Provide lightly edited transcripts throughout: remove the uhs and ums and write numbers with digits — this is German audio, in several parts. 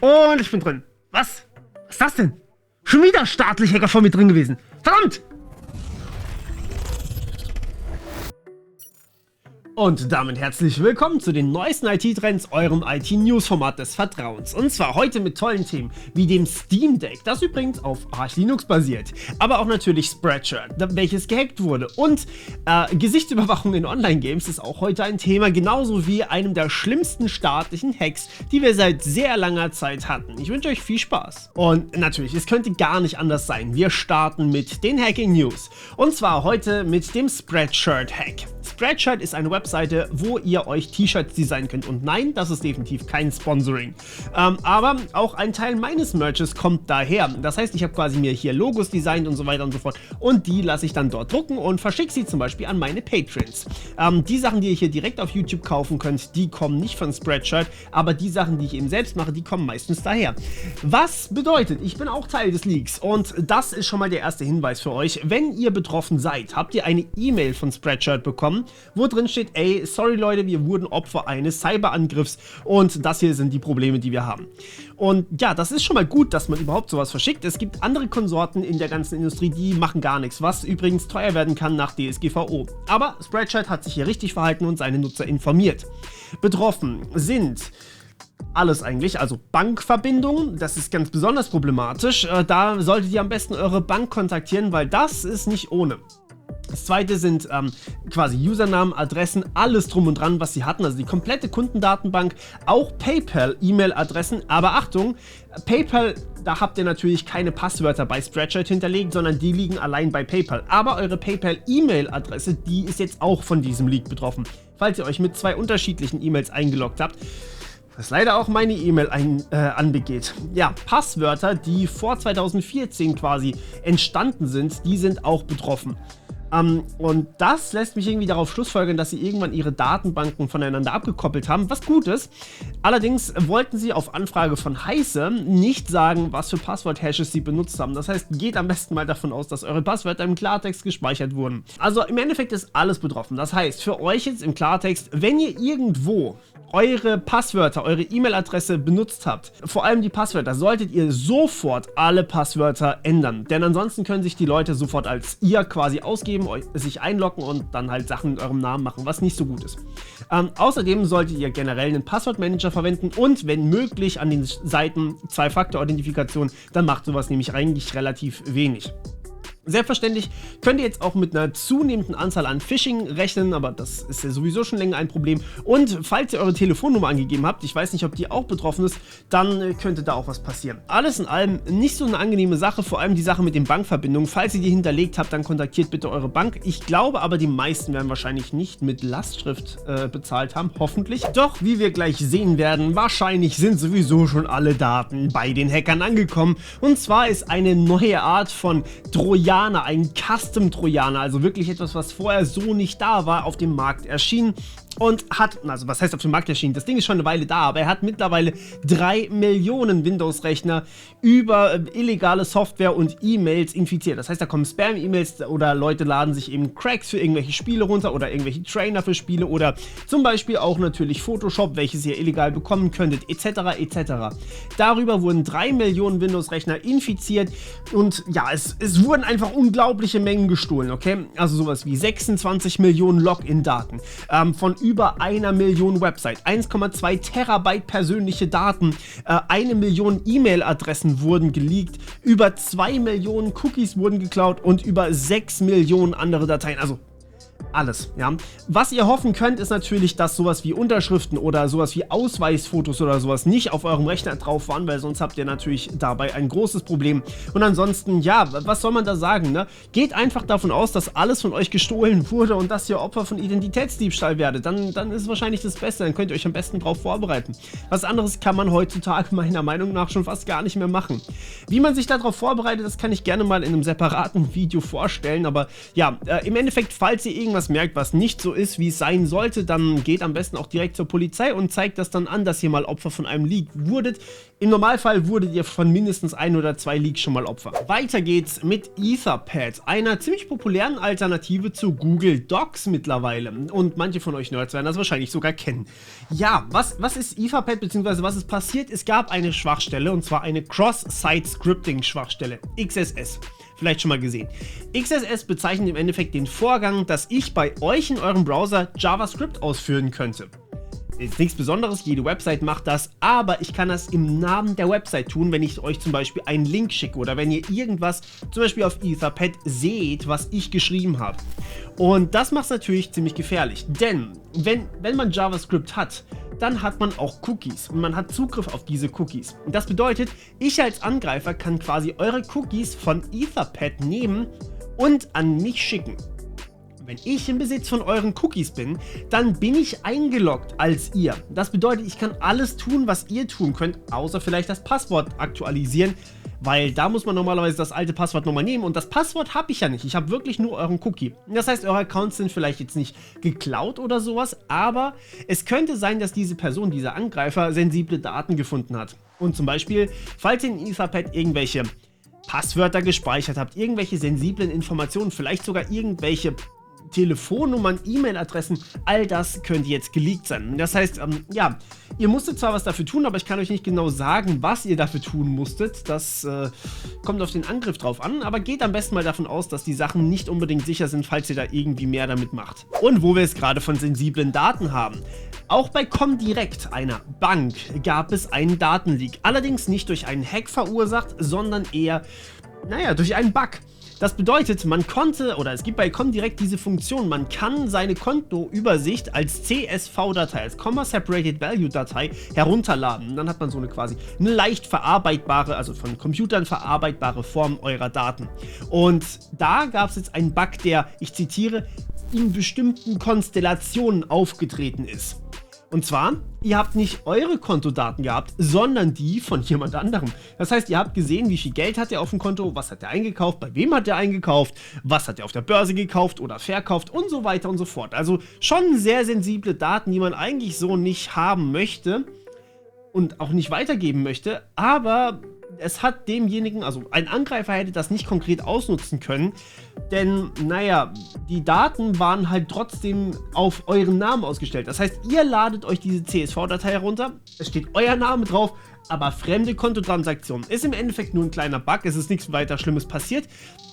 Und ich bin drin. Was? Was ist das denn? Schon wieder staatliche Hacker vor mir drin gewesen. Verdammt! Und damit herzlich willkommen zu den neuesten IT-Trends, eurem IT-News-Format des Vertrauens. Und zwar heute mit tollen Themen wie dem Steam Deck, das übrigens auf Arch Linux basiert, aber auch natürlich Spreadshirt, welches gehackt wurde. Und Gesichtsüberwachung in Online-Games ist auch heute ein Thema, genauso wie einem der schlimmsten staatlichen Hacks, die wir seit sehr langer Zeit hatten. Ich wünsche euch viel Spaß. Und natürlich, es könnte gar nicht anders sein. Wir starten mit den Hacking-News. Und zwar heute mit dem Spreadshirt-Hack. Spreadshirt ist eine Webseite, wo ihr euch T-Shirts designen könnt. Und nein, das ist definitiv kein Sponsoring. Aber auch ein Teil meines Merches kommt daher. Das heißt, ich habe quasi mir hier Logos designt und so weiter und so fort. Und die lasse ich dann dort drucken und verschicke sie zum Beispiel an meine Patrons. Die Sachen, die ihr hier direkt auf YouTube kaufen könnt, die kommen nicht von Spreadshirt. Aber die Sachen, die ich eben selbst mache, die kommen meistens daher. Was bedeutet, ich bin auch Teil des Leaks. Und das ist schon mal der erste Hinweis für euch. Wenn ihr betroffen seid, habt ihr eine E-Mail von Spreadshirt bekommen, wo drin steht, ey, sorry Leute, wir wurden Opfer eines Cyberangriffs und das hier sind die Probleme, die wir haben. Und ja, das ist schon mal gut, dass man überhaupt sowas verschickt. Es gibt andere Konsorten in der ganzen Industrie, die machen gar nichts, was übrigens teuer werden kann nach DSGVO. Aber Spreadshirt hat sich hier richtig verhalten und seine Nutzer informiert. Betroffen sind alles eigentlich, also Bankverbindungen, das ist ganz besonders problematisch. Da solltet ihr am besten eure Bank kontaktieren, weil das ist nicht ohne. Das zweite sind quasi Usernamen, Adressen, alles drum und dran, was sie hatten, also die komplette Kundendatenbank, auch PayPal, E-Mail-Adressen, aber Achtung, PayPal, da habt ihr natürlich keine Passwörter bei Spreadshirt hinterlegt, sondern die liegen allein bei PayPal, aber eure PayPal-E-Mail-Adresse, die ist jetzt auch von diesem Leak betroffen, falls ihr euch mit zwei unterschiedlichen E-Mails eingeloggt habt. Was leider auch meine E-Mail anbegeht. Ja, Passwörter, die vor 2014 quasi entstanden sind, die sind auch betroffen. Und das lässt mich irgendwie darauf schlussfolgern, dass sie irgendwann ihre Datenbanken voneinander abgekoppelt haben, was gut ist. Allerdings wollten sie auf Anfrage von Heise nicht sagen, was für Passwort-Hashes sie benutzt haben. Das heißt, geht am besten mal davon aus, dass eure Passwörter im Klartext gespeichert wurden. Also im Endeffekt ist alles betroffen. Das heißt, für euch jetzt im Klartext, wenn ihr irgendwo eure Passwörter, eure E-Mail-Adresse benutzt habt, vor allem die Passwörter, solltet ihr sofort alle Passwörter ändern. Denn ansonsten können sich die Leute sofort als ihr quasi ausgeben, sich einloggen und dann halt Sachen mit eurem Namen machen, was nicht so gut ist. Außerdem solltet ihr generell einen Passwortmanager verwenden und wenn möglich an den Seiten Zwei-Faktor-Authentifikation, dann macht sowas nämlich eigentlich relativ wenig. Selbstverständlich könnt ihr jetzt auch mit einer zunehmenden Anzahl an Phishing rechnen, aber das ist ja sowieso schon länger ein Problem. Und falls ihr eure Telefonnummer angegeben habt, ich weiß nicht, ob die auch betroffen ist, dann könnte da auch was passieren. Alles in allem nicht so eine angenehme Sache, vor allem die Sache mit den Bankverbindungen. Falls ihr die hinterlegt habt, dann kontaktiert bitte eure Bank. Ich glaube aber, die meisten werden wahrscheinlich nicht mit Lastschrift bezahlt haben, hoffentlich. Doch, wie wir gleich sehen werden, wahrscheinlich sind sowieso schon alle Daten bei den Hackern angekommen. Und zwar ist eine neue Art von Trojaner, ein Custom-Trojaner, also wirklich etwas, was vorher so nicht da war, auf dem Markt erschienen und hat, also was heißt auf dem Markt erschienen, das Ding ist schon eine Weile da, aber er hat mittlerweile 3 Millionen Windows-Rechner über illegale Software und E-Mails infiziert. Das heißt, da kommen Spam-E-Mails oder Leute laden sich eben Cracks für irgendwelche Spiele runter oder irgendwelche Trainer für Spiele oder zum Beispiel auch natürlich Photoshop, welches ihr illegal bekommen könntet, etc. etc. Darüber wurden 3 Millionen Windows-Rechner infiziert und ja, es wurden einfach unglaubliche Mengen gestohlen, okay? Also sowas wie 26 Millionen Login-Daten von über 1 Million Website, 1,2 Terabyte persönliche Daten, 1 Million E-Mail-Adressen wurden geleakt, über 2 Millionen Cookies wurden geklaut und über 6 Millionen andere Dateien, also alles, ja. Was ihr hoffen könnt, ist natürlich, dass sowas wie Unterschriften oder sowas wie Ausweisfotos oder sowas nicht auf eurem Rechner drauf waren, weil sonst habt ihr natürlich dabei ein großes Problem. Und ansonsten, ja, was soll man da sagen, ne? Geht einfach davon aus, dass alles von euch gestohlen wurde und dass ihr Opfer von Identitätsdiebstahl werdet. Dann ist es wahrscheinlich das Beste, dann könnt ihr euch am besten drauf vorbereiten. Was anderes kann man heutzutage meiner Meinung nach schon fast gar nicht mehr machen. Wie man sich darauf vorbereitet, das kann ich gerne mal in einem separaten Video vorstellen, aber ja, im Endeffekt, falls ihr irgendwas irgendwas merkt, was nicht so ist, wie es sein sollte, dann geht am besten auch direkt zur Polizei und zeigt das dann an, dass ihr mal Opfer von einem Leak wurdet. Im Normalfall wurdet ihr von mindestens 1 oder 2 Leaks schon mal Opfer. Weiter geht's mit Etherpad, einer ziemlich populären Alternative zu Google Docs mittlerweile. Und manche von euch Nerds werden das wahrscheinlich sogar kennen. Ja, was ist Etherpad, beziehungsweise was ist passiert? Es gab eine Schwachstelle, und zwar eine Cross-Site-Scripting-Schwachstelle, XSS. Vielleicht schon mal gesehen. XSS bezeichnet im Endeffekt den Vorgang, dass ich bei euch in eurem Browser JavaScript ausführen könnte. Ist nichts Besonderes, jede Website macht das, aber ich kann das im Namen der Website tun, wenn ich euch zum Beispiel einen Link schicke oder wenn ihr irgendwas zum Beispiel auf Etherpad seht, was ich geschrieben habe. Und das macht es natürlich ziemlich gefährlich, denn wenn man JavaScript hat, dann hat man auch Cookies und man hat Zugriff auf diese Cookies. Und das bedeutet, ich als Angreifer kann quasi eure Cookies von Etherpad nehmen und an mich schicken. Wenn ich im Besitz von euren Cookies bin, dann bin ich eingeloggt als ihr. Das bedeutet, ich kann alles tun, was ihr tun könnt, außer vielleicht das Passwort aktualisieren, weil da muss man normalerweise das alte Passwort nochmal nehmen und das Passwort habe ich ja nicht. Ich habe wirklich nur euren Cookie. Das heißt, eure Accounts sind vielleicht jetzt nicht geklaut oder sowas, aber es könnte sein, dass diese Person, dieser Angreifer, sensible Daten gefunden hat. Und zum Beispiel, falls ihr in Etherpad irgendwelche Passwörter gespeichert habt, irgendwelche sensiblen Informationen, vielleicht sogar irgendwelche Telefonnummern, E-Mail-Adressen, all das könnte jetzt geleakt sein. Das heißt, ja, ihr musstet zwar was dafür tun, aber ich kann euch nicht genau sagen, was ihr dafür tun musstet. Das kommt auf den Angriff drauf an, aber geht am besten mal davon aus, dass die Sachen nicht unbedingt sicher sind, falls ihr da irgendwie mehr damit macht. Und wo wir es gerade von sensiblen Daten haben. Auch bei Comdirect, einer Bank, gab es einen Datenleak. Allerdings nicht durch einen Hack verursacht, sondern eher, naja, durch einen Bug. Das bedeutet, man konnte, oder es gibt bei Comdirect diese Funktion, man kann seine Kontoübersicht als CSV-Datei, als Comma Separated Value-Datei herunterladen. Und dann hat man so eine quasi eine leicht verarbeitbare, also von Computern verarbeitbare Form eurer Daten. Und da gab es jetzt einen Bug, der, ich zitiere, in bestimmten Konstellationen aufgetreten ist. Und zwar, ihr habt nicht eure Kontodaten gehabt, sondern die von jemand anderem. Das heißt, ihr habt gesehen, wie viel Geld hat er auf dem Konto, was hat er eingekauft, bei wem hat er eingekauft, was hat er auf der Börse gekauft oder verkauft und so weiter und so fort. Also schon sehr sensible Daten, die man eigentlich so nicht haben möchte und auch nicht weitergeben möchte, aber es hat demjenigen, also ein Angreifer hätte das nicht konkret ausnutzen können, denn, naja, die Daten waren halt trotzdem auf euren Namen ausgestellt. Das heißt, ihr ladet euch diese CSV-Datei herunter, es steht euer Name drauf, aber fremde Kontotransaktionen. Ist im Endeffekt nur ein kleiner Bug, es ist nichts weiter Schlimmes passiert.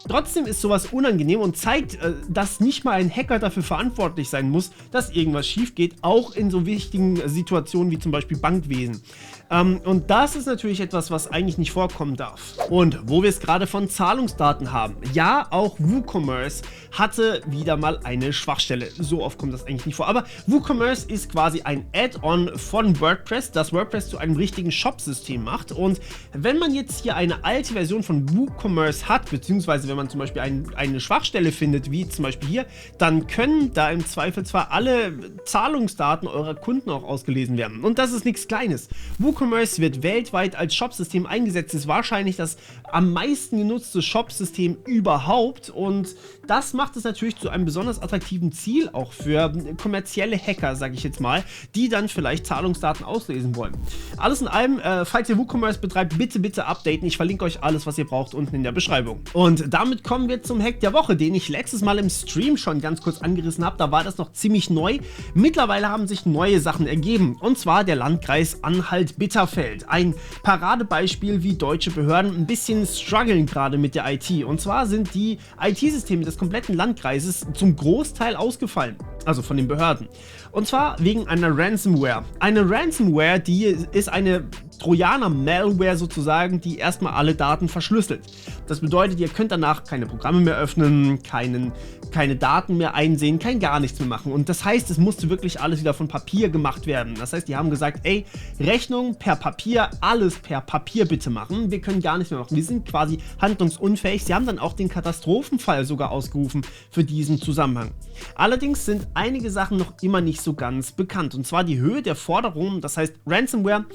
Trotzdem ist sowas unangenehm und zeigt, dass nicht mal ein Hacker dafür verantwortlich sein muss, dass irgendwas schief geht, auch in so wichtigen Situationen wie zum Beispiel Bankwesen. Und das ist natürlich etwas, was eigentlich nicht vorkommen darf. Und wo wir es gerade von Zahlungsdaten haben, ja, auch WooCommerce hatte wieder mal eine Schwachstelle. So oft kommt das eigentlich nicht vor, aber WooCommerce ist quasi ein Add-on von WordPress, das WordPress zu einem richtigen Shop-System macht. Und wenn man jetzt hier eine alte Version von WooCommerce hat, beziehungsweise wenn man zum Beispiel eine Schwachstelle findet, wie zum Beispiel hier, dann können da im Zweifelsfall alle Zahlungsdaten eurer Kunden auch ausgelesen werden. Und das ist nichts Kleines. WooCommerce wird weltweit als Shop-System eingesetzt, ist wahrscheinlich das am meisten genutzte Shop-System überhaupt und das macht es natürlich zu einem besonders attraktiven Ziel auch für kommerzielle Hacker, sage ich jetzt mal, die dann vielleicht Zahlungsdaten auslesen wollen. Alles in allem, falls ihr WooCommerce betreibt, bitte updaten. Ich verlinke euch alles, was ihr braucht, unten in der Beschreibung. Und damit kommen wir zum Hack der Woche, den ich letztes Mal im Stream schon ganz kurz angerissen habe. Da war das noch ziemlich neu. Mittlerweile haben sich neue Sachen ergeben. Und zwar der Landkreis Anhalt-Bitterfeld. Ein Paradebeispiel, wie deutsche Behörden ein bisschen strugglen gerade mit der IT. Und zwar sind die IT-Systeme des kompletten Landkreises zum Großteil ausgefallen. Also von den Behörden. Und zwar wegen einer Ransomware. Eine Ransomware, die ist eine Trojaner-Malware sozusagen, die erstmal alle Daten verschlüsselt. Das bedeutet, ihr könnt danach keine Programme mehr öffnen, keine Daten mehr einsehen, kein gar nichts mehr machen. Und das heißt, es musste wirklich alles wieder von Papier gemacht werden. Das heißt, die haben gesagt, ey, Rechnung per Papier, alles per Papier bitte machen. Wir können gar nichts mehr machen. Wir sind quasi handlungsunfähig. Sie haben dann auch den Katastrophenfall sogar ausgerufen für diesen Zusammenhang. Allerdings sind einige Sachen noch immer nicht so ganz bekannt. Und zwar die Höhe der Forderungen, das heißt Ransomware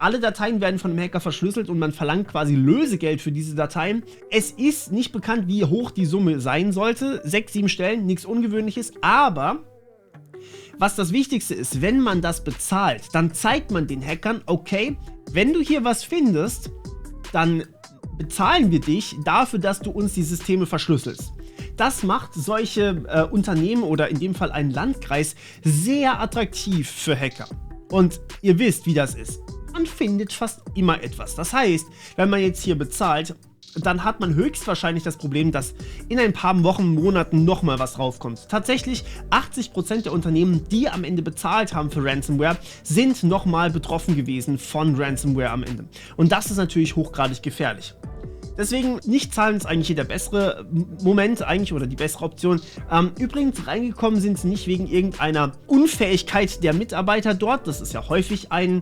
Alle Dateien werden von einem Hacker verschlüsselt und man verlangt quasi Lösegeld für diese Dateien. Es ist nicht bekannt, wie hoch die Summe sein sollte. 6, 7 Stellen, nichts Ungewöhnliches. Aber was das Wichtigste ist, wenn man das bezahlt, dann zeigt man den Hackern, okay, wenn du hier was findest, dann bezahlen wir dich dafür, dass du uns die Systeme verschlüsselst. Das macht solche Unternehmen oder in dem Fall einen Landkreis sehr attraktiv für Hacker. Und ihr wisst, wie das ist. Man findet fast immer etwas. Das heißt, wenn man jetzt hier bezahlt, dann hat man höchstwahrscheinlich das Problem, dass in ein paar Wochen, Monaten nochmal was draufkommt. Tatsächlich 80% der Unternehmen, die am Ende bezahlt haben für Ransomware, sind nochmal betroffen gewesen von Ransomware am Ende. Und das ist natürlich hochgradig gefährlich. Deswegen, nicht zahlen ist eigentlich hier der bessere Moment eigentlich oder die bessere Option. Übrigens, reingekommen sind sie nicht wegen irgendeiner Unfähigkeit der Mitarbeiter dort, das ist ja häufig eine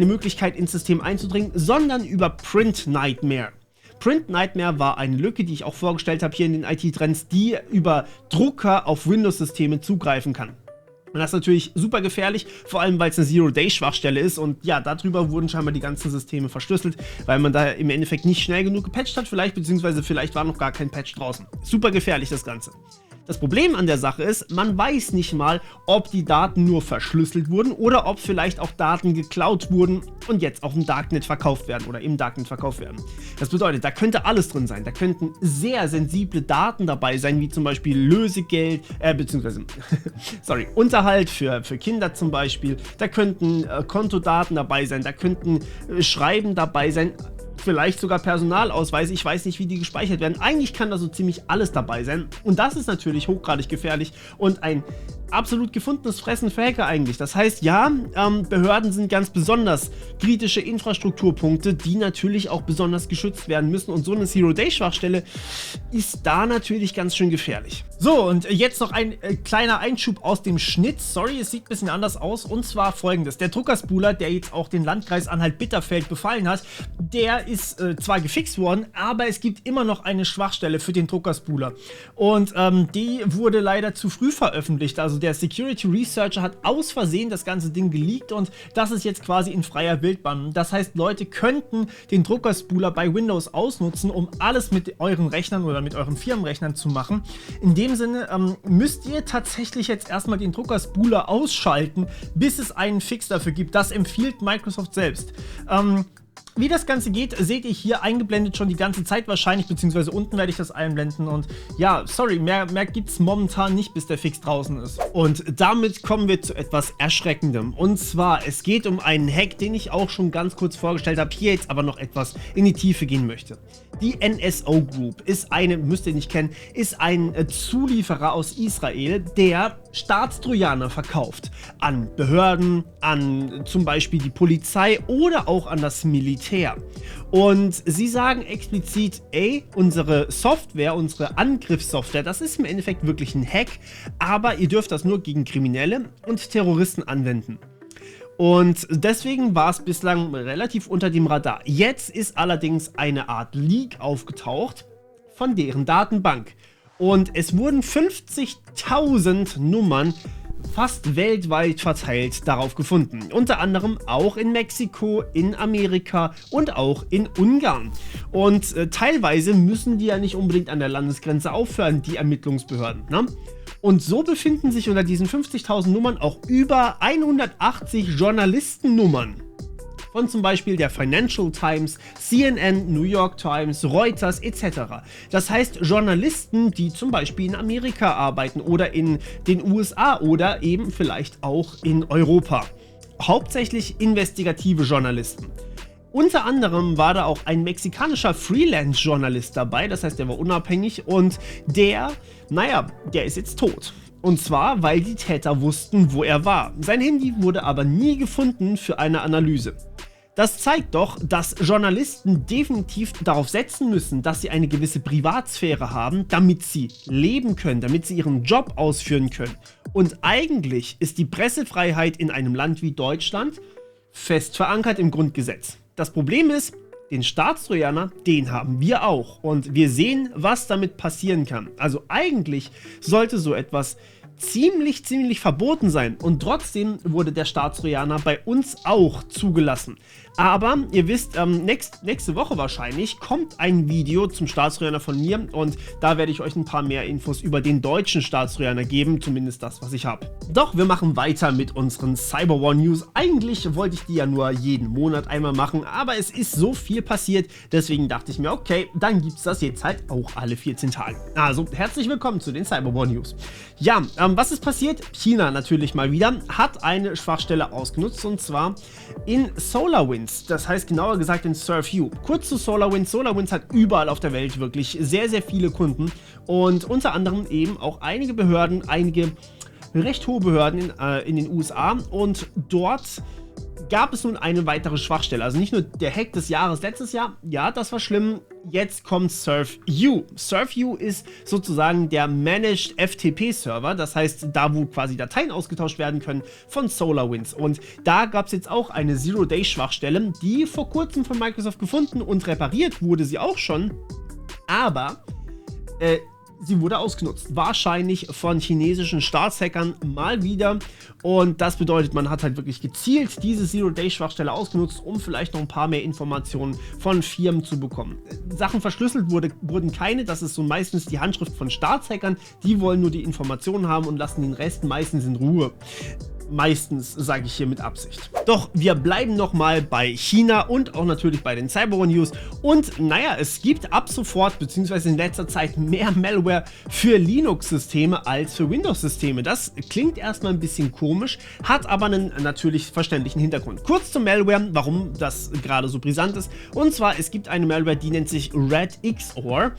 Möglichkeit ins System einzudringen, sondern über Print Nightmare. Print Nightmare war eine Lücke, die ich auch vorgestellt habe hier in den IT-Trends, die über Drucker auf Windows-Systeme zugreifen kann. Und das ist natürlich super gefährlich, vor allem weil es eine Zero-Day-Schwachstelle ist und ja, darüber wurden scheinbar die ganzen Systeme verschlüsselt, weil man da im Endeffekt nicht schnell genug gepatcht hat, beziehungsweise vielleicht war noch gar kein Patch draußen. Super gefährlich das Ganze. Das Problem an der Sache ist, man weiß nicht mal, ob die Daten nur verschlüsselt wurden oder ob vielleicht auch Daten geklaut wurden und jetzt auf dem Darknet verkauft werden oder im Darknet verkauft werden. Das bedeutet, da könnte alles drin sein. Da könnten sehr sensible Daten dabei sein, wie zum Beispiel Lösegeld, Unterhalt für Kinder zum Beispiel. Da könnten Kontodaten dabei sein, da könnten Schreiben dabei sein. Vielleicht sogar Personalausweise, ich weiß nicht, wie die gespeichert werden. Eigentlich kann da so ziemlich alles dabei sein. Und das ist natürlich hochgradig gefährlich und ein absolut gefundenes Fressen für Hacker eigentlich. Das heißt, ja, Behörden sind ganz besonders kritische Infrastrukturpunkte, die natürlich auch besonders geschützt werden müssen. Und so eine Zero-Day-Schwachstelle ist da natürlich ganz schön gefährlich. So, und jetzt noch ein kleiner Einschub aus dem Schnitt. Sorry, es sieht ein bisschen anders aus. Und zwar folgendes. Der Druckerspooler, der jetzt auch den Landkreis Anhalt-Bitterfeld befallen hat, der ist zwar gefixt worden, aber es gibt immer noch eine Schwachstelle für den Druckerspooler. Und die wurde leider zu früh veröffentlicht. Also der Security Researcher hat aus Versehen das ganze Ding geleakt und das ist jetzt quasi in freier Wildbahn. Das heißt, Leute könnten den Druckerspooler bei Windows ausnutzen, um alles mit euren Rechnern oder mit euren Firmenrechnern zu machen. In dem Sinne müsst ihr tatsächlich jetzt erstmal den Druckerspooler ausschalten, bis es einen Fix dafür gibt. Das empfiehlt Microsoft selbst. Wie das Ganze geht, seht ihr hier eingeblendet schon die ganze Zeit wahrscheinlich, beziehungsweise unten werde ich das einblenden und ja, sorry, mehr gibt es momentan nicht, bis der Fix draußen ist. Und damit kommen wir zu etwas Erschreckendem. Und zwar, es geht um einen Hack, den ich auch schon ganz kurz vorgestellt habe, hier jetzt aber noch etwas in die Tiefe gehen möchte. Die NSO Group ist müsst ihr nicht kennen, ist ein Zulieferer aus Israel, der Staatstrojaner verkauft an Behörden, an zum Beispiel die Polizei oder auch an das Militär. Und sie sagen explizit, ey, unsere Software, unsere Angriffssoftware, das ist im Endeffekt wirklich ein Hack, aber ihr dürft das nur gegen Kriminelle und Terroristen anwenden. Und deswegen war es bislang relativ unter dem Radar. Jetzt ist allerdings eine Art Leak aufgetaucht von deren Datenbank. Und es wurden 50.000 Nummern fast weltweit verteilt darauf gefunden. Unter anderem auch in Mexiko, in Amerika und auch in Ungarn. Und teilweise müssen die ja nicht unbedingt an der Landesgrenze aufhören, die Ermittlungsbehörden, ne? Und so befinden sich unter diesen 50.000 Nummern auch über 180 Journalistennummern. Von zum Beispiel der Financial Times, CNN, New York Times, Reuters etc. Das heißt Journalisten, die zum Beispiel in Amerika arbeiten oder in den USA oder eben vielleicht auch in Europa. Hauptsächlich investigative Journalisten. Unter anderem war da auch ein mexikanischer Freelance-Journalist dabei, das heißt, der war unabhängig und der ist jetzt tot. Und zwar, weil die Täter wussten, wo er war. Sein Handy wurde aber nie gefunden für eine Analyse. Das zeigt doch, dass Journalisten definitiv darauf setzen müssen, dass sie eine gewisse Privatsphäre haben, damit sie leben können, damit sie ihren Job ausführen können. Und eigentlich ist die Pressefreiheit in einem Land wie Deutschland fest verankert im Grundgesetz. Das Problem ist, den Staatstrojaner, den haben wir auch und wir sehen, was damit passieren kann. Also eigentlich sollte so etwas ziemlich verboten sein. Und trotzdem wurde der Staatstrojaner bei uns auch zugelassen. Aber ihr wisst, nächste Woche wahrscheinlich kommt ein Video zum Staatstrojaner von mir und da werde ich euch ein paar mehr Infos über den deutschen Staatstrojaner geben, zumindest das, was ich habe. Doch wir machen weiter mit unseren Cyberwar News. Eigentlich wollte ich die ja nur jeden Monat einmal machen, aber es ist so viel passiert, deswegen dachte ich mir, okay, dann gibt es das jetzt halt auch alle 14 Tage. Also herzlich willkommen zu den Cyberwar News. Ja, was ist passiert? China natürlich mal wieder hat eine Schwachstelle ausgenutzt und zwar in SolarWinds. Das heißt genauer gesagt in SurfU. Kurz zu SolarWinds. SolarWinds hat überall auf der Welt wirklich sehr viele Kunden und unter anderem eben auch einige Behörden, einige recht hohe Behörden in den USA und dort gab es nun eine weitere Schwachstelle. Also nicht nur der Hack des Jahres letztes Jahr, ja, das war schlimm, jetzt kommt SurfU. SurfU ist sozusagen der Managed FTP-Server, das heißt, da wo quasi Dateien ausgetauscht werden können von SolarWinds. Und da gab es jetzt auch eine Zero-Day-Schwachstelle, die vor kurzem von Microsoft gefunden und repariert wurde sie auch schon, aber sie wurde ausgenutzt, wahrscheinlich von chinesischen Staatshackern mal wieder und das bedeutet, man hat halt wirklich gezielt diese Zero-Day-Schwachstelle ausgenutzt, um vielleicht noch ein paar mehr Informationen von Firmen zu bekommen. Sachen verschlüsselt wurden keine, das ist so meistens die Handschrift von Staatshackern, die wollen nur die Informationen haben und lassen den Rest meistens in Ruhe. Meistens, sage ich hier mit Absicht. Doch wir bleiben nochmal bei China und auch natürlich bei den Cyberwar News. Und naja, es gibt ab sofort, beziehungsweise in letzter Zeit, mehr Malware für Linux-Systeme als für Windows-Systeme. Das klingt erstmal ein bisschen komisch, hat aber einen natürlich verständlichen Hintergrund. Kurz zum Malware, warum das gerade so brisant ist. Und zwar, es gibt eine Malware, die nennt sich RedXOR,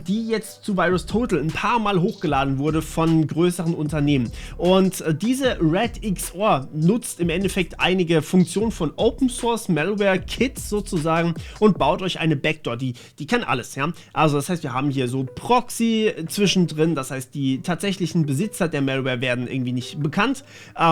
die jetzt zu VirusTotal ein paar Mal hochgeladen wurde von größeren Unternehmen. Und diese RedXOR nutzt im Endeffekt einige Funktionen von Open Source Malware Kits sozusagen und baut euch eine Backdoor, die kann alles, ja. Also das heißt, wir haben hier so Proxy zwischendrin, das heißt, die tatsächlichen Besitzer der Malware werden irgendwie nicht bekannt.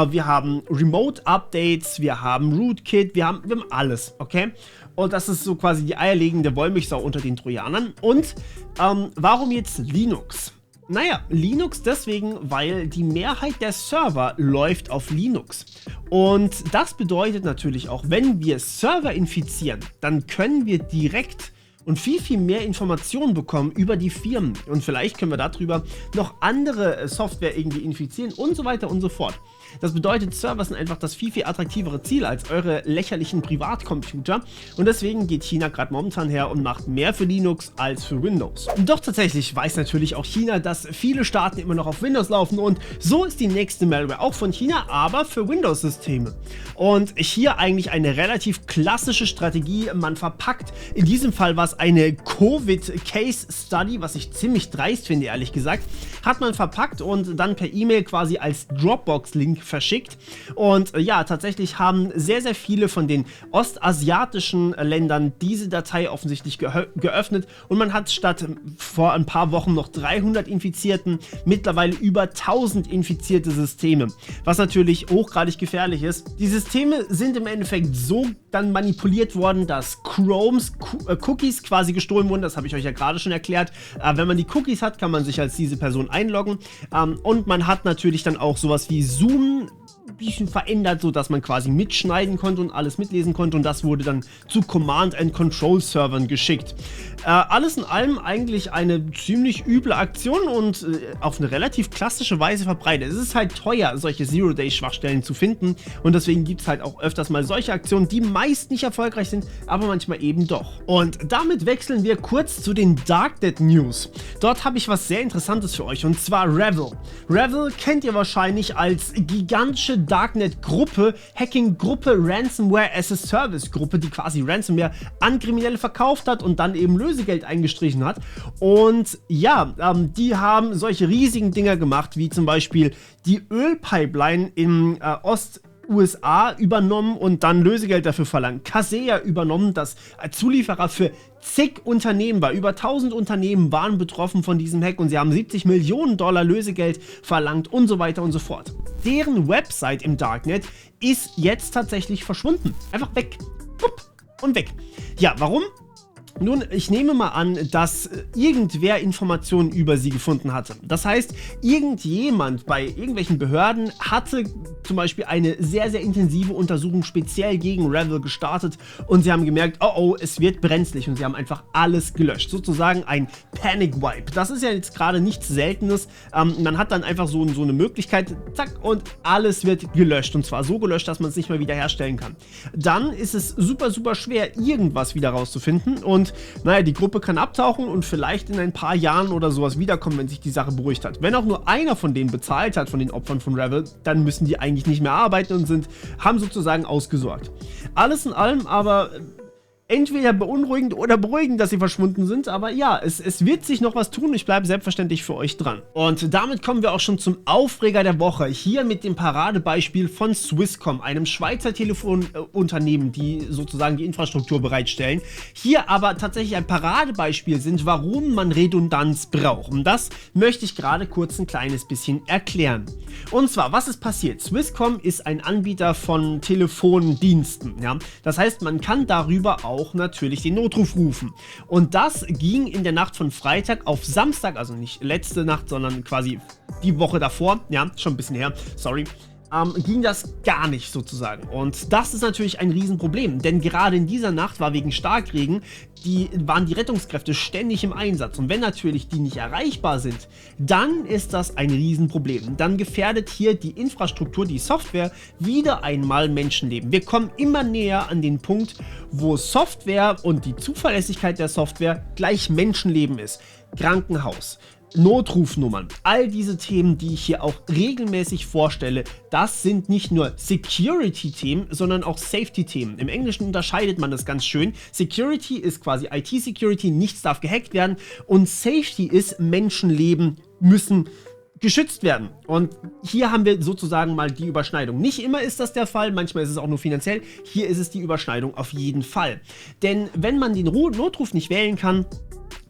Wir haben Remote Updates, wir haben Rootkit, wir haben alles, okay? Und das ist so quasi die eierlegende Wollmilchsau unter den Trojanern. Und warum jetzt Linux? Naja, Linux deswegen, weil die Mehrheit der Server läuft auf Linux. Und das bedeutet natürlich auch, wenn wir Server infizieren, dann können wir direkt und viel mehr Informationen bekommen über die Firmen. Und vielleicht können wir darüber noch andere Software irgendwie infizieren und so weiter und so fort. Das bedeutet, Server sind einfach das viel attraktivere Ziel als eure lächerlichen Privatcomputer. Und deswegen geht China gerade momentan her und macht mehr für Linux als für Windows. Doch tatsächlich weiß natürlich auch China, dass viele Staaten immer noch auf Windows laufen. Und so ist die nächste Malware auch von China, aber für Windows-Systeme. Und hier eigentlich eine relativ klassische Strategie. Man verpackt, in diesem Fall war es eine Covid-Case-Study, was ich ziemlich dreist finde, ehrlich gesagt, hat man verpackt und dann per E-Mail quasi als Dropbox-Link verschickt. Und ja, tatsächlich haben sehr viele von den ostasiatischen Ländern diese Datei offensichtlich geöffnet und man hat statt vor ein paar Wochen noch 300 Infizierten mittlerweile über 1000 infizierte Systeme, was natürlich hochgradig gefährlich ist. Die Systeme sind im Endeffekt so dann manipuliert worden, dass Chromes Cookies quasi gestohlen wurden, das habe ich euch ja gerade schon erklärt. Wenn man die Cookies hat, kann man sich als diese Person einloggen und man hat natürlich dann auch sowas wie Zoom ein bisschen verändert, sodass man quasi mitschneiden konnte und alles mitlesen konnte und das wurde dann zu Command-and-Control-Servern geschickt. Alles in allem eigentlich eine ziemlich üble Aktion und auf eine relativ klassische Weise verbreitet. Es ist halt teuer, solche Zero-Day-Schwachstellen zu finden und deswegen gibt es halt auch öfters mal solche Aktionen, die meist nicht erfolgreich sind, aber manchmal eben doch. Und damit wechseln wir kurz zu den Darknet News. Dort habe ich was sehr Interessantes für euch und zwar Revil. Revil kennt ihr wahrscheinlich als gigantische Darknet-Gruppe, Hacking-Gruppe, Ransomware-as-a-Service-Gruppe, die quasi Ransomware an Kriminelle verkauft hat und dann eben Lösegeld eingestrichen hat. Und ja, die haben solche riesigen Dinger gemacht, wie zum Beispiel die Ölpipeline in USA übernommen und dann Lösegeld dafür verlangt. Kaseya übernommen, das Zulieferer für zig Unternehmen war. Über 1000 Unternehmen waren betroffen von diesem Hack und sie haben 70 Millionen Dollar Lösegeld verlangt und so weiter und so fort. Deren Website im Darknet ist jetzt tatsächlich verschwunden. Einfach weg. Und weg. Ja, warum? Nun, ich nehme mal an, dass irgendwer Informationen über sie gefunden hatte. Das heißt, irgendjemand bei irgendwelchen Behörden hatte zum Beispiel eine sehr, sehr intensive Untersuchung speziell gegen Revil gestartet und sie haben gemerkt, oh oh, es wird brenzlig und sie haben einfach alles gelöscht. Sozusagen ein Panic Wipe. Das ist ja jetzt gerade nichts Seltenes. Man hat dann einfach so eine Möglichkeit, zack, und alles wird gelöscht. Und zwar so gelöscht, dass man es nicht mehr wiederherstellen kann. Dann ist es super, super schwer, irgendwas wieder rauszufinden. Und naja, die Gruppe kann abtauchen und vielleicht in ein paar Jahren oder sowas wiederkommen, wenn sich die Sache beruhigt hat. Wenn auch nur einer von denen bezahlt hat, von den Opfern von Revil, dann müssen die eigentlich nicht mehr arbeiten und haben sozusagen ausgesorgt. Alles in allem aber entweder beunruhigend oder beruhigend, dass sie verschwunden sind, aber ja, es wird sich noch was tun. Ich bleibe selbstverständlich für euch dran. Und damit kommen wir auch schon zum Aufreger der Woche. Hier mit dem Paradebeispiel von Swisscom, einem Schweizer Telefonunternehmen, die sozusagen die Infrastruktur bereitstellen. Hier aber tatsächlich ein Paradebeispiel sind, warum man Redundanz braucht. Und das möchte ich gerade kurz ein kleines bisschen erklären. Und zwar, was ist passiert? Swisscom ist ein Anbieter von Telefondiensten. Ja? Das heißt, man kann darüber auch natürlich den Notruf rufen. Und das ging in der Nacht von Freitag auf Samstag, also nicht letzte Nacht, sondern quasi die Woche davor, ja, schon ein bisschen her, sorry, ging das gar nicht sozusagen. Und das ist natürlich ein Riesenproblem, denn gerade in dieser Nacht war wegen Starkregen, waren die Rettungskräfte ständig im Einsatz. Und wenn natürlich die nicht erreichbar sind, dann ist das ein Riesenproblem. Dann gefährdet hier die Infrastruktur, die Software, wieder einmal Menschenleben. Wir kommen immer näher an den Punkt, wo Software und die Zuverlässigkeit der Software gleich Menschenleben ist. Krankenhaus, Notrufnummern, all diese Themen, die ich hier auch regelmäßig vorstelle, das sind nicht nur Security-Themen, sondern auch Safety-Themen. Im Englischen unterscheidet man das ganz schön. Security ist quasi IT-Security, nichts darf gehackt werden, und Safety ist Menschenleben müssen geschützt werden. Und hier haben wir sozusagen mal die Überschneidung. Nicht immer ist das der Fall, manchmal ist es auch nur finanziell. Hier ist es die Überschneidung auf jeden Fall. Denn wenn man den Notruf nicht wählen kann,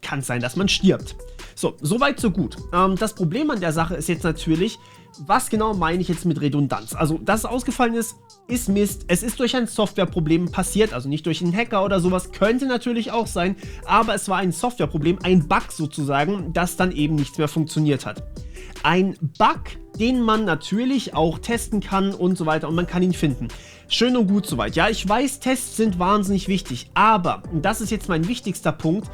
kann es sein, dass man stirbt. So, soweit so gut. Das Problem an der Sache ist jetzt natürlich, was genau meine ich jetzt mit Redundanz? Also, dass es ausgefallen ist Mist. Es ist durch ein Softwareproblem passiert, also nicht durch einen Hacker oder sowas, könnte natürlich auch sein, aber es war ein Softwareproblem, ein Bug sozusagen, dass dann eben nichts mehr funktioniert hat. Ein Bug, den man natürlich auch testen kann und so weiter, und man kann ihn finden. Schön und gut soweit. Ja, ich weiß, Tests sind wahnsinnig wichtig, aber, und das ist jetzt mein wichtigster Punkt,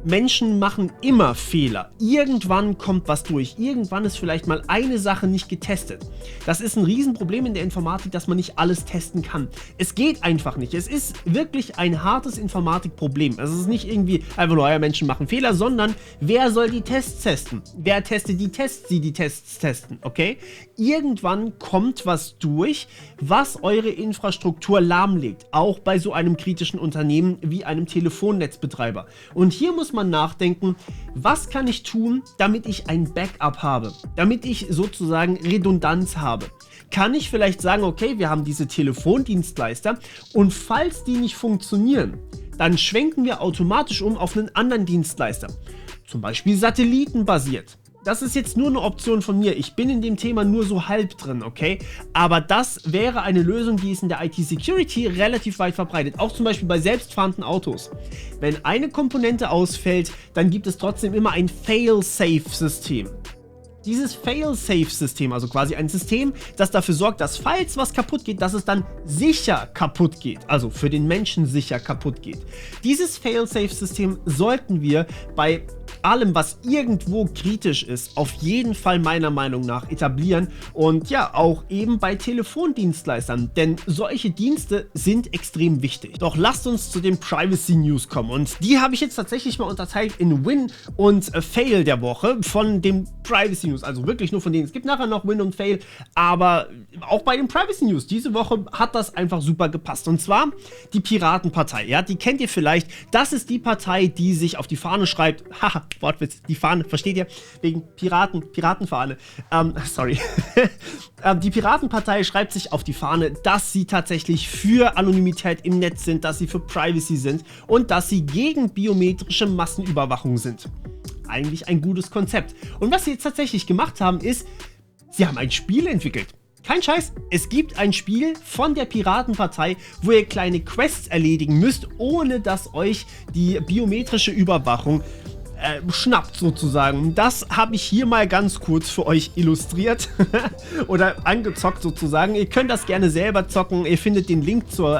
Menschen machen immer Fehler. Irgendwann kommt was durch. Irgendwann ist vielleicht mal eine Sache nicht getestet. Das ist ein Riesenproblem in der Informatik, dass man nicht alles testen kann. Es geht einfach nicht. Es ist wirklich ein hartes Informatikproblem. Es ist nicht irgendwie einfach nur, Menschen machen Fehler, sondern wer soll die Tests testen? Wer testet die Tests, die die Tests testen? Okay? Irgendwann kommt was durch, was eure Infrastruktur lahmlegt. Auch bei so einem kritischen Unternehmen wie einem Telefonnetzbetreiber. Und hier muss man nachdenken, was kann ich tun, damit ich ein Backup habe, damit ich sozusagen Redundanz habe. Kann ich vielleicht sagen, okay, wir haben diese Telefondienstleister und falls die nicht funktionieren, dann schwenken wir automatisch um auf einen anderen Dienstleister, zum Beispiel satellitenbasiert. Das ist jetzt nur eine Option von mir. Ich bin in dem Thema nur so halb drin, okay? Aber das wäre eine Lösung, die ist in der IT-Security relativ weit verbreitet. Auch zum Beispiel bei selbstfahrenden Autos. Wenn eine Komponente ausfällt, dann gibt es trotzdem immer ein Fail-Safe-System. Dieses Fail-Safe-System, also quasi ein System, das dafür sorgt, dass falls was kaputt geht, dass es dann sicher kaputt geht. Also für den Menschen sicher kaputt geht. Dieses Fail-Safe-System sollten wir bei allem, was irgendwo kritisch ist, auf jeden Fall meiner Meinung nach etablieren und ja, auch eben bei Telefondienstleistern, denn solche Dienste sind extrem wichtig. Doch lasst uns zu den Privacy News kommen und die habe ich jetzt tatsächlich mal unterteilt in Win und Fail der Woche von den Privacy News, also wirklich nur von denen. Es gibt nachher noch Win und Fail, aber auch bei den Privacy News diese Woche hat das einfach super gepasst, und zwar die Piratenpartei, ja, die kennt ihr vielleicht, das ist die Partei, die sich auf die Fahne schreibt, haha, Wortwitz, die Fahne, versteht ihr? Wegen Piratenfahne. Sorry. Die Piratenpartei schreibt sich auf die Fahne, dass sie tatsächlich für Anonymität im Netz sind, dass sie für Privacy sind und dass sie gegen biometrische Massenüberwachung sind. Eigentlich ein gutes Konzept. Und was sie jetzt tatsächlich gemacht haben, ist, sie haben ein Spiel entwickelt. Kein Scheiß, es gibt ein Spiel von der Piratenpartei, wo ihr kleine Quests erledigen müsst, ohne dass euch die biometrische Überwachung schnappt sozusagen. Das habe ich hier mal ganz kurz für euch illustriert oder angezockt sozusagen. Ihr könnt das gerne selber zocken. Ihr findet den Link zur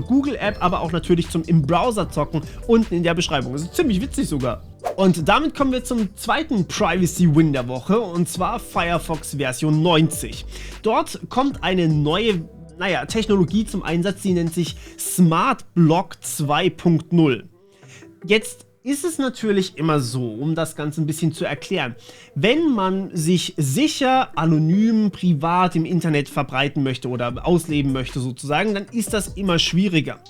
Google App, aber auch natürlich zum im Browser zocken unten in der Beschreibung. Das ist ziemlich witzig sogar. Und damit kommen wir zum zweiten Privacy-Win der Woche, und zwar Firefox Version 90. Dort kommt eine neue Technologie zum Einsatz, die nennt sich Smart Block 2.0. Jetzt ist es natürlich immer so, um das Ganze ein bisschen zu erklären, wenn man sich sicher, anonym, privat im Internet verbreiten möchte oder ausleben möchte sozusagen, dann ist das immer schwieriger.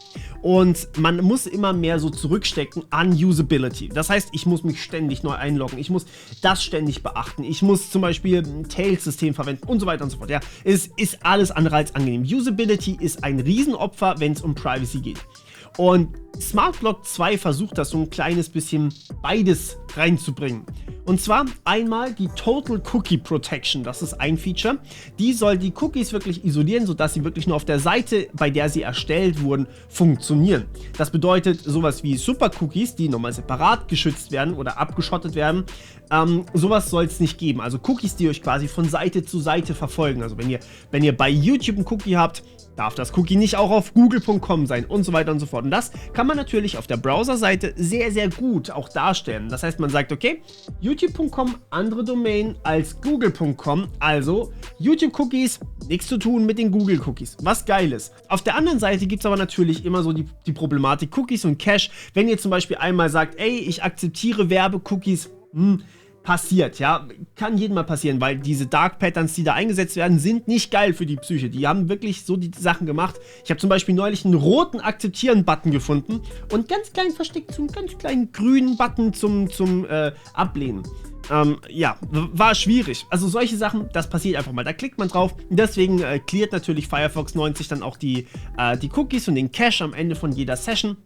Und man muss immer mehr so zurückstecken an Usability. Das heißt, ich muss mich ständig neu einloggen, ich muss das ständig beachten, ich muss zum Beispiel ein Tails-System verwenden und so weiter und so fort. Ja, es ist alles andere als angenehm. Usability ist ein Riesenopfer, wenn es um Privacy geht. Und Smart Block 2 versucht das so ein kleines bisschen beides reinzubringen. Und zwar einmal die Total Cookie Protection, das ist ein Feature. Die soll die Cookies wirklich isolieren, sodass sie wirklich nur auf der Seite, bei der sie erstellt wurden, funktionieren. Das bedeutet sowas wie Super Cookies, die nochmal separat geschützt werden oder abgeschottet werden. Sowas soll es nicht geben. Also Cookies, die euch quasi von Seite zu Seite verfolgen. Also wenn ihr bei YouTube einen Cookie habt, darf das Cookie nicht auch auf google.com sein und so weiter und so fort. Und das kann man natürlich auf der Browserseite sehr, sehr gut auch darstellen. Das heißt, man sagt, okay, youtube.com, andere Domain als google.com, also YouTube-Cookies, nichts zu tun mit den Google-Cookies, was geil ist. Auf der anderen Seite gibt es aber natürlich immer so die Problematik Cookies und Cache. Wenn ihr zum Beispiel einmal sagt, ey, ich akzeptiere Werbe-Cookies, passiert, ja, kann jedem mal passieren, weil diese Dark Patterns, die da eingesetzt werden, sind nicht geil für die Psyche. Die haben wirklich so die Sachen gemacht. Ich habe zum Beispiel neulich einen roten Akzeptieren-Button gefunden und ganz klein versteckt so einen ganz kleinen grünen Button zum Ablehnen. Ja, war schwierig. Also solche Sachen, das passiert einfach mal. Da klickt man drauf. Deswegen cleart natürlich Firefox 90 dann auch die Cookies und den Cache am Ende von jeder Session.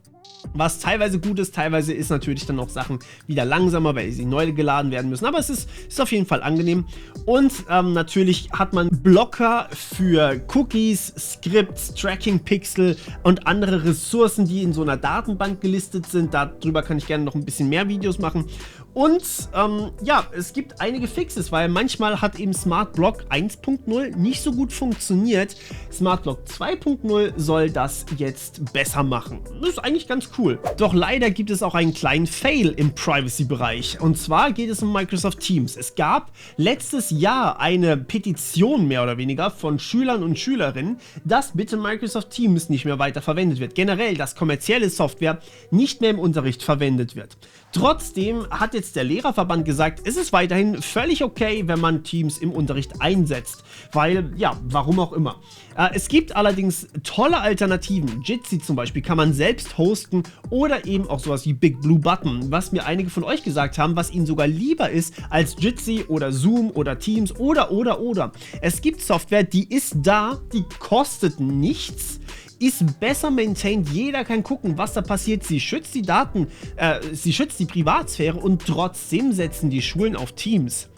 Was teilweise gut ist, teilweise ist natürlich dann auch Sachen wieder langsamer, weil sie neu geladen werden müssen. Aber es ist auf jeden Fall angenehm. Und natürlich hat man Blocker für Cookies, Scripts, Tracking-Pixel und andere Ressourcen, die in so einer Datenbank gelistet sind. Darüber kann ich gerne noch ein bisschen mehr Videos machen. Und ja, es gibt einige Fixes, weil manchmal hat eben Smart Block 1.0 nicht so gut funktioniert. Smart Block 2.0 soll das jetzt besser machen. Das ist eigentlich ganz cool. Doch leider gibt es auch einen kleinen Fail im Privacy-Bereich. Und zwar geht es um Microsoft Teams. Es gab letztes Jahr eine Petition mehr oder weniger von Schülern und Schülerinnen, dass bitte Microsoft Teams nicht mehr weiter verwendet wird. Generell, dass kommerzielle Software nicht mehr im Unterricht verwendet wird. Trotzdem hat jetzt der Lehrerverband gesagt, es ist weiterhin völlig okay, wenn man Teams im Unterricht einsetzt. Weil, ja, warum auch immer. Es gibt allerdings tolle Alternativen. Jitsi zum Beispiel kann man selbst hosten oder eben auch sowas wie Big Blue Button, was mir einige von euch gesagt haben, was ihnen sogar lieber ist als Jitsi oder Zoom oder Teams oder. Es gibt Software, die ist da, die kostet nichts, ist besser maintained, jeder kann gucken, was da passiert. Sie schützt die Daten, sie schützt die Privatsphäre und trotzdem setzen die Schulen auf Teams.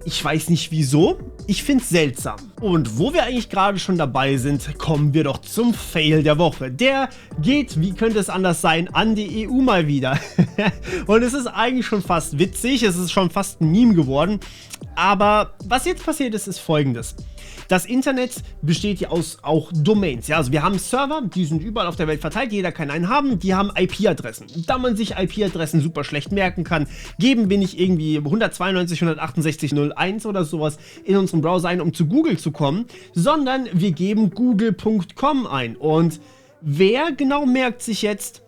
Ich weiß nicht wieso, ich finde es seltsam. Und wo wir eigentlich gerade schon dabei sind, kommen wir doch zum Fail der Woche. Der geht, wie könnte es anders sein, an die EU mal wieder. Und es ist eigentlich schon fast witzig, es ist schon fast ein Meme geworden. Aber was jetzt passiert ist, ist Folgendes. Das Internet besteht ja aus auch Domains. Ja? Also wir haben Server, die sind überall auf der Welt verteilt, jeder kann einen haben, die haben IP-Adressen. Da man sich IP-Adressen super schlecht merken kann, geben wir nicht irgendwie 192.168.0.1 oder sowas in unserem Browser ein, um zu Google zu kommen, sondern wir geben google.com ein. Und wer genau merkt sich jetzt,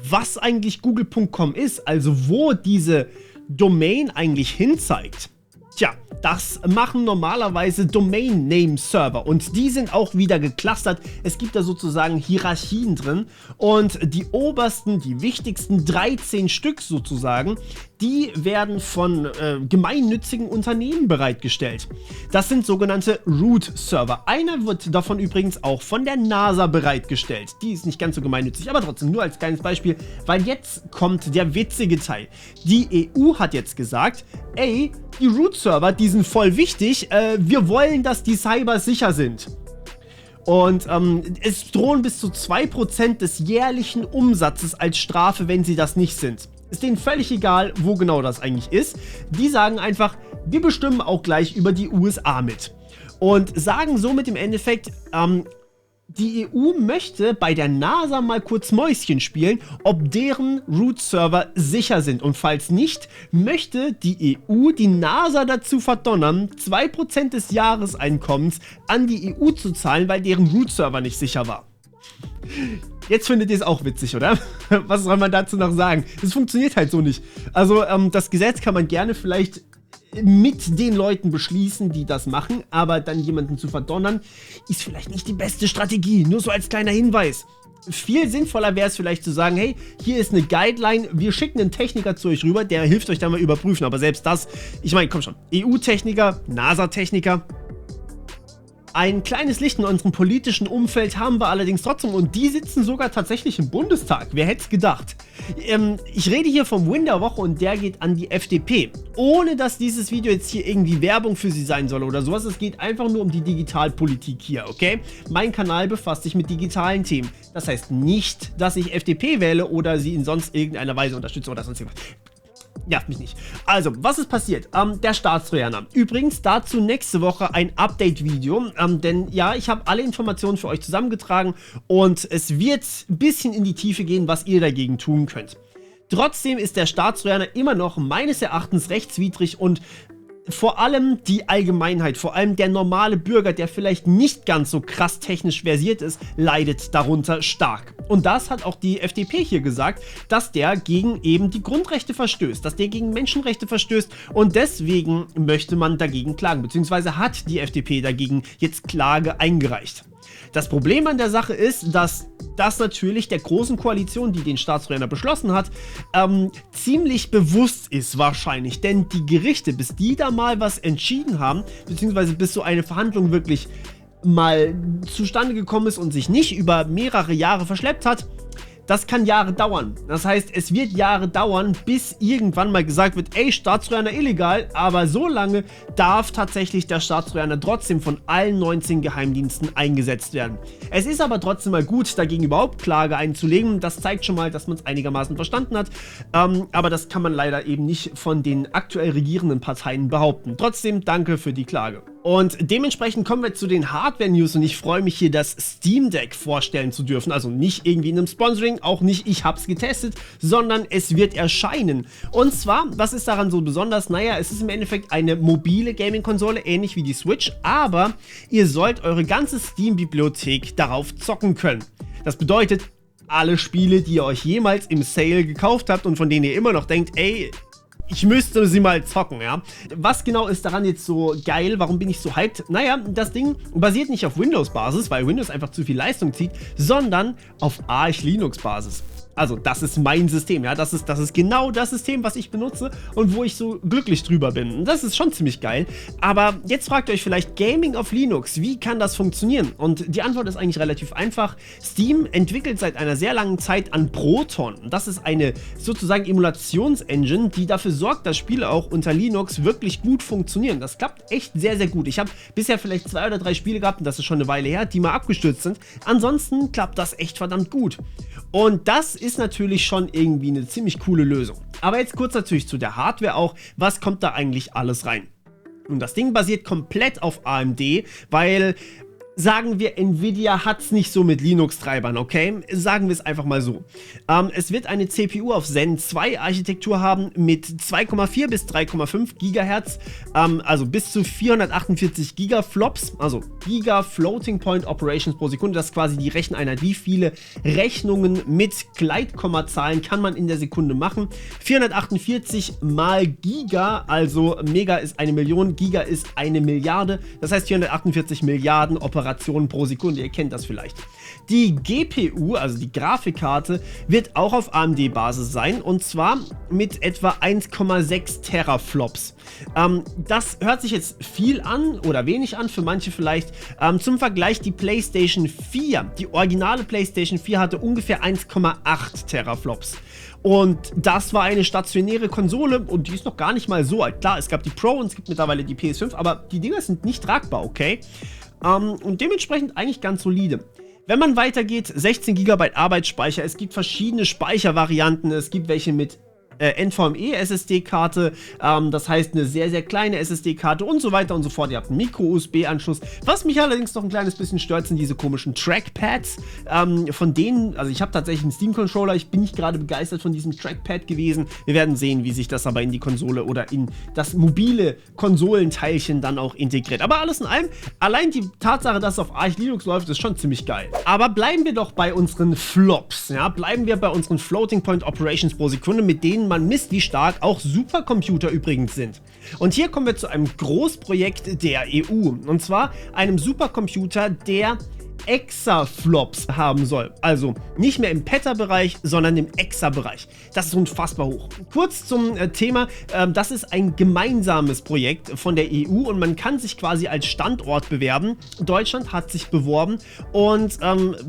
was eigentlich google.com ist, also wo diese Domain eigentlich hinzeigt? Tja, das machen normalerweise Domain-Name-Server und die sind auch wieder geclustert. Es gibt da sozusagen Hierarchien drin und die obersten, die wichtigsten 13 Stück sozusagen, die werden von gemeinnützigen Unternehmen bereitgestellt. Das sind sogenannte Root-Server. Einer wird davon übrigens auch von der NASA bereitgestellt. Die ist nicht ganz so gemeinnützig, aber trotzdem nur als kleines Beispiel, weil jetzt kommt der witzige Teil. Die EU hat jetzt gesagt, ey, die Root-Server Root-Server, die sind voll wichtig, wir wollen, dass die Cyber sicher sind. Und es drohen bis zu 2% des jährlichen Umsatzes als Strafe, wenn sie das nicht sind. Ist denen völlig egal, wo genau das eigentlich ist. Die sagen einfach, wir bestimmen auch gleich über die USA mit. Und sagen somit im Endeffekt, die EU möchte bei der NASA mal kurz Mäuschen spielen, ob deren Root-Server sicher sind. Und falls nicht, möchte die EU die NASA dazu verdonnern, 2% des Jahreseinkommens an die EU zu zahlen, weil deren Root-Server nicht sicher war. Jetzt findet ihr es auch witzig, oder? Was soll man dazu noch sagen? Es funktioniert halt so nicht. Also das Gesetz kann man gerne vielleicht mit den Leuten beschließen, die das machen, aber dann jemanden zu verdonnern, ist vielleicht nicht die beste Strategie, nur so als kleiner Hinweis. Viel sinnvoller wäre es vielleicht zu sagen, hey, hier ist eine Guideline, wir schicken einen Techniker zu euch rüber, der hilft euch dann mal überprüfen, aber selbst das, ich meine, komm schon, EU-Techniker, NASA-Techniker, ein kleines Licht in unserem politischen Umfeld haben wir allerdings trotzdem und die sitzen sogar tatsächlich im Bundestag. Wer hätte es gedacht? Ich rede hier vom Win der Woche und der geht an die FDP. Ohne dass dieses Video jetzt hier irgendwie Werbung für sie sein soll oder sowas. Es geht einfach nur um die Digitalpolitik hier, okay? Mein Kanal befasst sich mit digitalen Themen. Das heißt nicht, dass ich FDP wähle oder sie in sonst irgendeiner Weise unterstütze oder sonst irgendwas. Ja, mich nicht. Also, was ist passiert? Der Staatstrojaner. Übrigens, dazu nächste Woche ein Update-Video, denn ja, ich habe alle Informationen für euch zusammengetragen und es wird ein bisschen in die Tiefe gehen, was ihr dagegen tun könnt. Trotzdem ist der Staatstrojaner immer noch meines Erachtens rechtswidrig und vor allem die Allgemeinheit, vor allem der normale Bürger, der vielleicht nicht ganz so krass technisch versiert ist, leidet darunter stark. Und das hat auch die FDP hier gesagt, dass der gegen eben die Grundrechte verstößt, dass der gegen Menschenrechte verstößt und deswegen möchte man dagegen klagen, beziehungsweise hat die FDP dagegen jetzt Klage eingereicht. Das Problem an der Sache ist, dass das natürlich der großen Koalition, die den Staatstrojaner beschlossen hat, ziemlich bewusst ist wahrscheinlich. Denn die Gerichte, bis die da mal was entschieden haben, beziehungsweise bis so eine Verhandlung wirklich mal zustande gekommen ist und sich nicht über mehrere Jahre verschleppt hat, das kann Jahre dauern. Das heißt, es wird Jahre dauern, bis irgendwann mal gesagt wird, ey, Staatstrojaner illegal, aber so lange darf tatsächlich der Staatstrojaner trotzdem von allen 19 Geheimdiensten eingesetzt werden. Es ist aber trotzdem mal gut, dagegen überhaupt Klage einzulegen. Das zeigt schon mal, dass man es einigermaßen verstanden hat. Aber das kann man leider eben nicht von den aktuell regierenden Parteien behaupten. Trotzdem, danke für die Klage. Und dementsprechend kommen wir zu den Hardware-News und ich freue mich hier, das Steam Deck vorstellen zu dürfen. Also nicht irgendwie in einem Sponsoring, auch nicht ich hab's getestet, sondern es wird erscheinen. Und zwar, was ist daran so besonders? Naja, es ist im Endeffekt eine mobile Gaming-Konsole, ähnlich wie die Switch, aber ihr sollt eure ganze Steam-Bibliothek darauf zocken können. Das bedeutet, alle Spiele, die ihr euch jemals im Sale gekauft habt und von denen ihr immer noch denkt, ey, ich müsste sie mal zocken, ja. Was genau ist daran jetzt so geil? Warum bin ich so hyped? Naja, das Ding basiert nicht auf Windows-Basis, weil Windows einfach zu viel Leistung zieht, sondern auf Arch Linux-Basis. Also, das ist mein System, ja, das ist genau das System, was ich benutze und wo ich so glücklich drüber bin. Und das ist schon ziemlich geil. Aber jetzt fragt ihr euch vielleicht, Gaming auf Linux, wie kann das funktionieren? Und die Antwort ist eigentlich relativ einfach. Steam entwickelt seit einer sehr langen Zeit an Proton. Das ist eine sozusagen Emulationsengine, die dafür sorgt, dass Spiele auch unter Linux wirklich gut funktionieren. Das klappt echt sehr, sehr gut. Ich habe bisher vielleicht 2 oder 3 Spiele gehabt, und das ist schon eine Weile her, die mal abgestürzt sind. Ansonsten klappt das echt verdammt gut. Und das ist natürlich schon irgendwie eine ziemlich coole Lösung. Aber jetzt kurz natürlich zu der Hardware auch, was kommt da eigentlich alles rein? Und das Ding basiert komplett auf AMD, weil, sagen wir, Nvidia hat es nicht so mit Linux-Treibern, okay? Sagen wir es einfach mal so. Es wird eine CPU auf Zen 2 Architektur haben mit 2,4 bis 3,5 GHz, also bis zu 448 Gigaflops, also Giga Floating Point Operations pro Sekunde. Das ist quasi die Recheneinheit, wie viele Rechnungen mit Gleitkommazahlen kann man in der Sekunde machen. 448 mal Giga, also Mega ist 1 Million, Giga ist 1 Milliarde, das heißt 448 Milliarden Operationen Operationen pro Sekunde, ihr kennt das vielleicht. Die GPU, also die Grafikkarte, wird auch auf AMD-Basis sein und zwar mit etwa 1,6 Teraflops. Das hört sich jetzt viel an oder wenig an, für manche vielleicht. Zum Vergleich, die PlayStation 4, die originale PlayStation 4 hatte ungefähr 1,8 Teraflops. Und das war eine stationäre Konsole und die ist noch gar nicht mal so alt. Klar, es gab die Pro und es gibt mittlerweile die PS5, aber die Dinger sind nicht tragbar, okay? Und dementsprechend eigentlich ganz solide. Wenn man weitergeht, 16 GB Arbeitsspeicher, es gibt verschiedene Speichervarianten, es gibt welche mit NVMe SSD-Karte, das heißt eine sehr, sehr kleine SSD-Karte und so weiter und so fort. Ihr habt einen Micro-USB-Anschluss. Was mich allerdings noch ein kleines bisschen stört, sind diese komischen Trackpads. Von denen, also ich habe tatsächlich einen Steam-Controller, ich bin nicht gerade begeistert von diesem Trackpad gewesen. Wir werden sehen, wie sich das aber in die Konsole oder in das mobile Konsolenteilchen dann auch integriert. Aber alles in allem, allein die Tatsache, dass es auf Arch Linux läuft, ist schon ziemlich geil. Aber bleiben wir doch bei unseren Flops, ja? Bleiben wir bei unseren Floating Point Operations pro Sekunde, mit denen man misst, wie stark auch Supercomputer übrigens sind. Und hier kommen wir zu einem Großprojekt der EU. Und zwar einem Supercomputer, der Exaflops haben soll. Also nicht mehr im Peta-Bereich, sondern im Exa-Bereich. Das ist unfassbar hoch. Kurz zum Thema, das ist ein gemeinsames Projekt von der EU und man kann sich quasi als Standort bewerben. Deutschland hat sich beworben und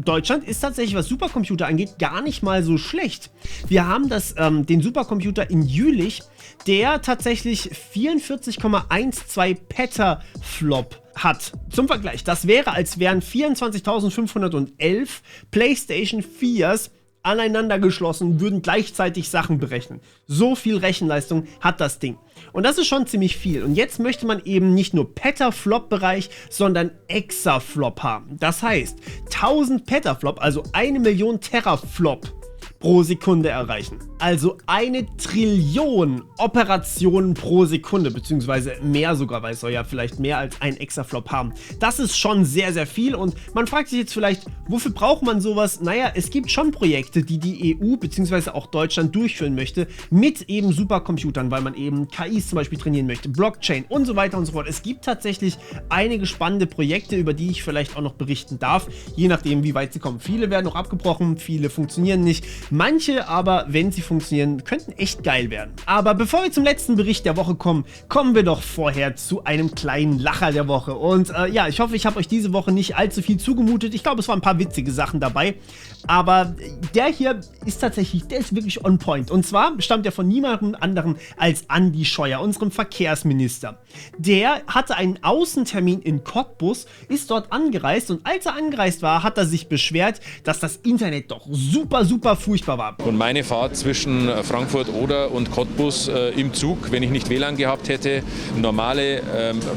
Deutschland ist tatsächlich, was Supercomputer angeht, gar nicht mal so schlecht. Wir haben den Supercomputer in Jülich, der tatsächlich 44,12 Petaflop hat. Zum Vergleich, das wäre, als wären 24.511 PlayStation 4s aneinander geschlossen, würden gleichzeitig Sachen berechnen. So viel Rechenleistung hat das Ding. Und das ist schon ziemlich viel. Und jetzt möchte man eben nicht nur Petaflop-Bereich, sondern Exaflop haben. Das heißt, 1000 Petaflop, also 1 Million Teraflop pro Sekunde erreichen. Also 1 Trillion Operationen pro Sekunde, beziehungsweise mehr sogar, weil es soll ja vielleicht mehr als ein Exaflop haben. Das ist schon sehr, sehr viel und man fragt sich jetzt vielleicht, wofür braucht man sowas? Naja, es gibt schon Projekte, die die EU beziehungsweise auch Deutschland durchführen möchte, mit eben Supercomputern, weil man eben KIs zum Beispiel trainieren möchte, Blockchain und so weiter und so fort. Es gibt tatsächlich einige spannende Projekte, über die ich vielleicht auch noch berichten darf, je nachdem, wie weit sie kommen. Viele werden noch abgebrochen, viele funktionieren nicht. Manche aber, wenn sie funktionieren, könnten echt geil werden. Aber bevor wir zum letzten Bericht der Woche kommen, kommen wir doch vorher zu einem kleinen Lacher der Woche. Und ja, ich hoffe, ich habe euch diese Woche nicht allzu viel zugemutet. Ich glaube, es waren ein paar witzige Sachen dabei. Aber der hier ist tatsächlich, der ist wirklich on point. Und zwar stammt er von niemandem anderen als Andi Scheuer, unserem Verkehrsminister. Der hatte einen Außentermin in Cottbus, ist dort angereist und als er angereist war, hat er sich beschwert, dass das Internet doch super, super furchtbar war. Und meine Fahrt zwischen Frankfurt Oder und Cottbus im Zug, wenn ich nicht WLAN gehabt hätte, normale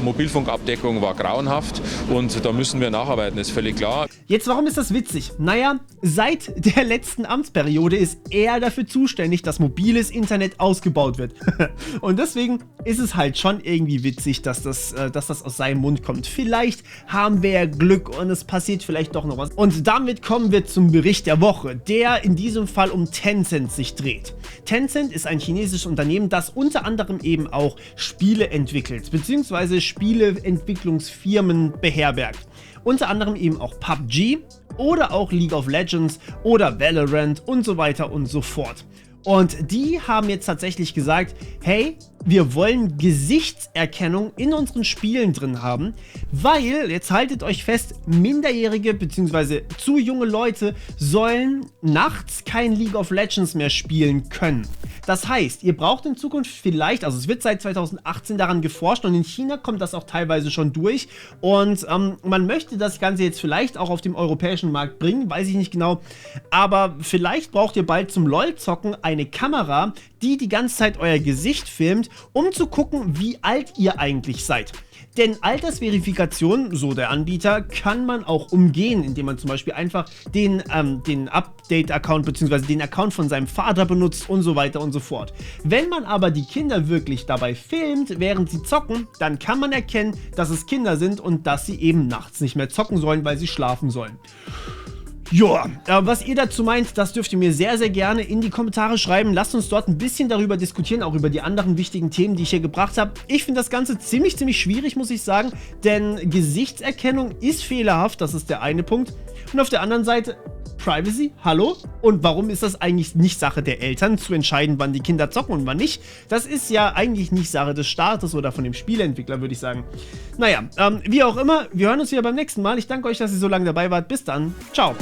Mobilfunkabdeckung war grauenhaft und da müssen wir nacharbeiten, ist völlig klar. Jetzt, warum ist das witzig? Naja, seit der letzten Amtsperiode ist er dafür zuständig, dass mobiles Internet ausgebaut wird. Und deswegen ist es halt schon irgendwie witzig, dass das aus seinem Mund kommt. Vielleicht haben wir ja Glück und es passiert vielleicht doch noch was. Und damit kommen wir zum Bericht der Woche, der in diesem Fall um Tencent sich dreht. Tencent ist ein chinesisches Unternehmen, das unter anderem eben auch Spiele entwickelt, beziehungsweise Spieleentwicklungsfirmen beherbergt. Unter anderem eben auch PUBG oder auch League of Legends oder Valorant und so weiter und so fort. Und die haben jetzt tatsächlich gesagt, hey, wir wollen Gesichtserkennung in unseren Spielen drin haben, weil, jetzt haltet euch fest, Minderjährige bzw. zu junge Leute sollen nachts kein League of Legends mehr spielen können. Das heißt, ihr braucht in Zukunft vielleicht, also es wird seit 2018 daran geforscht und in China kommt das auch teilweise schon durch und man möchte das Ganze jetzt vielleicht auch auf dem europäischen Markt bringen, weiß ich nicht genau, aber vielleicht braucht ihr bald zum LOL-Zocken eine Kamera, die die ganze Zeit euer Gesicht filmt, um zu gucken, wie alt ihr eigentlich seid. Denn Altersverifikation, so der Anbieter, kann man auch umgehen, indem man zum Beispiel einfach den Update-Account bzw. den Account von seinem Vater benutzt und so weiter und so fort. Wenn man aber die Kinder wirklich dabei filmt, während sie zocken, dann kann man erkennen, dass es Kinder sind und dass sie eben nachts nicht mehr zocken sollen, weil sie schlafen sollen. Ja, was ihr dazu meint, das dürft ihr mir sehr, sehr gerne in die Kommentare schreiben. Lasst uns dort ein bisschen darüber diskutieren, auch über die anderen wichtigen Themen, die ich hier gebracht habe. Ich finde das Ganze ziemlich schwierig, muss ich sagen, denn Gesichtserkennung ist fehlerhaft, das ist der eine Punkt. Und auf der anderen Seite, Privacy, hallo? Und warum ist das eigentlich nicht Sache der Eltern, zu entscheiden, wann die Kinder zocken und wann nicht? Das ist ja eigentlich nicht Sache des Staates oder von dem Spieleentwickler, würde ich sagen. Naja, wie auch immer, wir hören uns wieder beim nächsten Mal. Ich danke euch, dass ihr so lange dabei wart. Bis dann. Ciao.